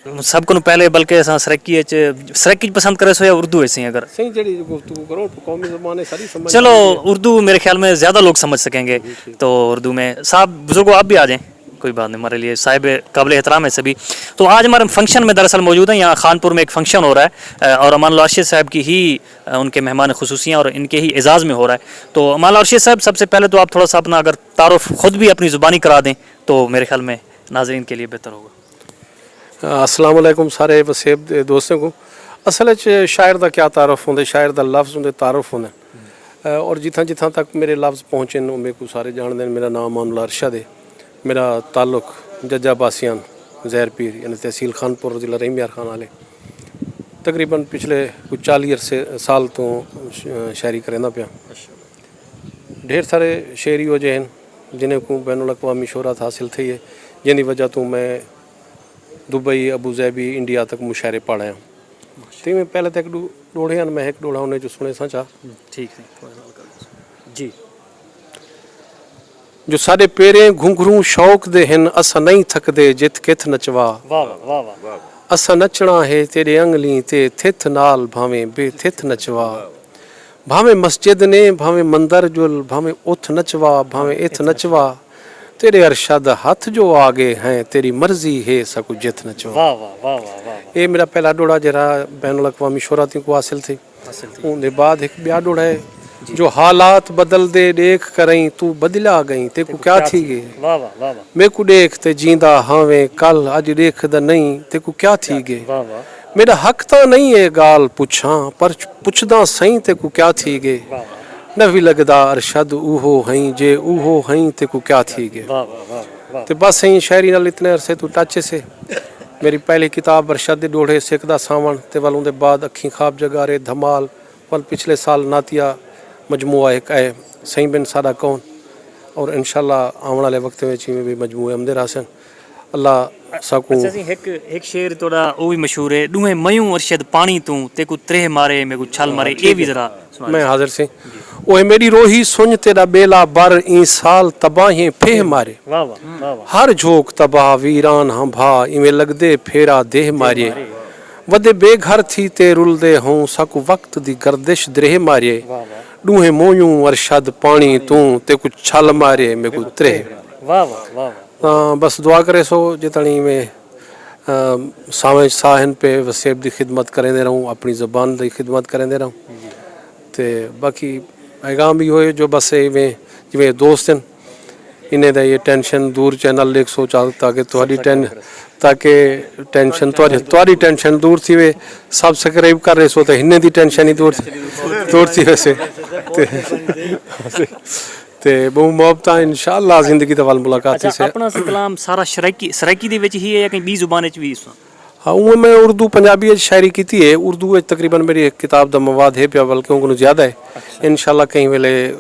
سب کو پہلے بلکہ سرکی پسند کرے سو یا اردو ایسے اگر صحیح جڑی گفتگو کرو قومی زبان ہے ساری سمجھ چلو اردو میرے خیال میں زیادہ لوگ سمجھ سکیں گے تو اردو میں صاحب بزرگوں آپ بھی آ جائیں کوئی بات نہیں ہمارے لیے صاحب قابل احترام ہے سبھی. تو آج ہمارے فنکشن میں دراصل موجود ہیں یہاں خانپور میں ایک فنکشن ہو رہا ہے اور امان اللہ ارشد صاحب کی ہی ان کے مہمان خصوصیاں اور ان کے ہی اعزاز میں ہو رہا ہے. تو امان اللہ ارشد صاحب سب سے پہلے تو آپ تھوڑا سا اپنا اگر تعارف خود بھی اپنی زبانی کرا دیں تو میرے خیال میں ناظرین کے لیے بہتر ہوگا. السلام علیکم سارے وسیب دوستوں کو. اصل شاعر دا کیا تعارف ہوندے شاعر دا لفظ ہوندے تعارف ہوندے اور جتھاں تک میرے لفظ پہنچے میرے کو سارے جان دیں. میرا نام امان اللہ ارشد ہے. میرا تعلق ججا باسیان زہر پیر یعنی تحصیل خانپور ضلع رحیم یار خان والے. تقریباً پچھلے کچھ 40 سال تو شاعری کرنا پیا. ڈھیر سارے شعری ہو جائیں جنہیں کو بین الاقوامی شہرت حاصل تھی ہے جن کی وجہ تو میں دبئی ابو ظہبی انڈیا تک مشاعرے پڑھا ہوں. تو میں پہلے تک ڈوڑے میں ایک ڈوڑا انہیں جو سنے سا چاہ ٹھیک جی جو سارے پیریں گھنگھروں شوق دے ہن اسا نہیں تھک دے جت کت نچوا اسا نچنا ہے تیرے انگلی تے تھت نال بھاویں بے تھت نچوا بھاویں مسجد نے بھاویں مندر جل بھاویں اتھ نچوا بھاویں اتھ نچوا تیرے ارشاد ہاتھ جو آگے ہیں تیری مرضی ہے سکو جت نچوا. یہ میرا پہلا ڈوڑا جرا بین الاقوامی شہرتوں کو حاصل تھی. ان دے بعد ایک بیا ڈوڑا ہے جو حالات بدل دے دیکھ کریں تو بدلا گئیں تے کو کیا تھی گے میں کو دیکھ تے جیندہ ہاویں کل اج دیکھ دا نہیں تے کو کیا تھی گے میرا حق تا نہیں ہے گال پوچھاں پر پوچھدا سہیں تے کو کیا تھی گے نوی لگدا ارشد اوہو ہیں جے اوہو ہیں تے کو کیا تھی گے. تے بس ہیں شاعری نال اتنے عرصے تو ٹچ سے. میری پہلی کتاب ارشد ڈوڑے سکھ دا ساون تے ول دے بعد اکھیں خواب جگارے دھمال ول پچھلے سال ناتیہ مجموعہ ایک ہے سہیں بن سادہ کون اور انشاءاللہ آنے والے وقت میں بھی مجموعے آمدے رہسن اللہ ساکو. ایک شعر توڑا وہ بھی مشہور ہے ڈوہیں میوں ارشد پانی تو تے کو ترہ مارے میں کو چھل مارے یہ بھی ذرا میں حاضر سے. اوہ میری روحی سنج تیرا بیلا بر این سال تباہیں پھہ مارے ہر جھوک تباہ ویران ہاں بھا ایویں لگ دے پھیرا دیہ مارے ودے بے گھر تھی تے رل دے ہوں ساکو وقت دی گردش درہ مارے ڈوہیں مویوں ارشد پانی تو تے کچھ چھل مارے میں کو ترہ. بس دعا کرے سو جتنی میں سامج ساہن پہ وسیب دی خدمت کریں دے رہوں اپنی زبان دی خدمت کریں دے رہوں تے باقی پیغام بھی ہوئے جو بس میں جویں دوست ہیں انہیں دا یہ ٹینشن دور چینل ایک سو تاکہ ٹینشن تواری ٹینشن دور تھی وے سبسکرائب کر رہے سو تو ہنے دی ٹینشن ہی دور تھی ویسے تے بہت محبت انشاءاللہ زندگی دا وال ملاقات سے. اپنا کلام سارا سرائکی دی وچ ہی ہے یا کہیں بھی زبان وچ بھی ہاں میں اردو پنجابی شاعری کیتی ہے. اردو تقریباً میری ایک کتاب دا مواد ہے پیا بلکہ ان کو زیادہ ہے انشاءاللہ کہیں ویلے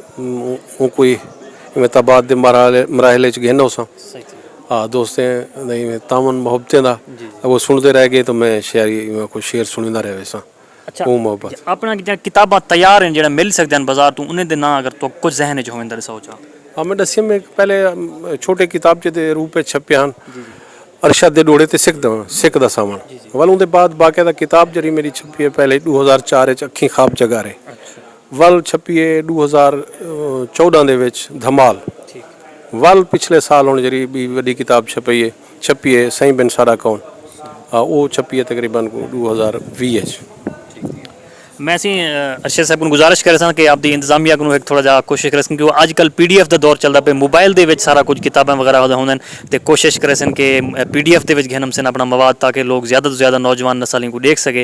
کوئی تباد دے مراحل گہنا ہو سا ہاں دوستیں نہیں تامن محبتیں دا وہ سنتے رہ گئے تو میں شاعری کوئی شعر سنیندہ رہے ویسا. وہ محبت اپنا کتاباں تیار ہیں جڑا مل سکتے ہیں بازار تو انہیں دے نا اگر تو کچھ ذہن جو ہوئیں در سوچا ہاں میں دسیم میں پہلے چھوٹے کتاب دے روپے چھپے ہیں ارشد دے ڈوڑے تے سکھ دا سامان ول ان دے بعد باقاعدہ کتاب جڑی میری چھپی ہے پہلے 2004 اکھیں خواب جگارے ول چھپی ہے 2014 دے وچ دھمال ول پچھلے سال ہونے جڑی بھی وڈی کتاب چھپی ہے سہیں بن سادہ کون وہ چھپی ہے تقریباً 2020 میں سی ارشد صاحب کو گزارش کر رہا کہ آپ دی انتظامیہ کو ایک تھوڑا جا کوشش کریں کہ وہ آج کل پی ڈی ایف دا دور چلتا پہ موبائل دے وچ سارا کچھ کتابیں وغیرہ ہوندے تے کوشش کریں کہ پی ڈی ایف دے وچ گھنم سن اپنا مواد تاکہ لوگ زیادہ تو زیادہ نوجوان نسل کو دیکھ سکے.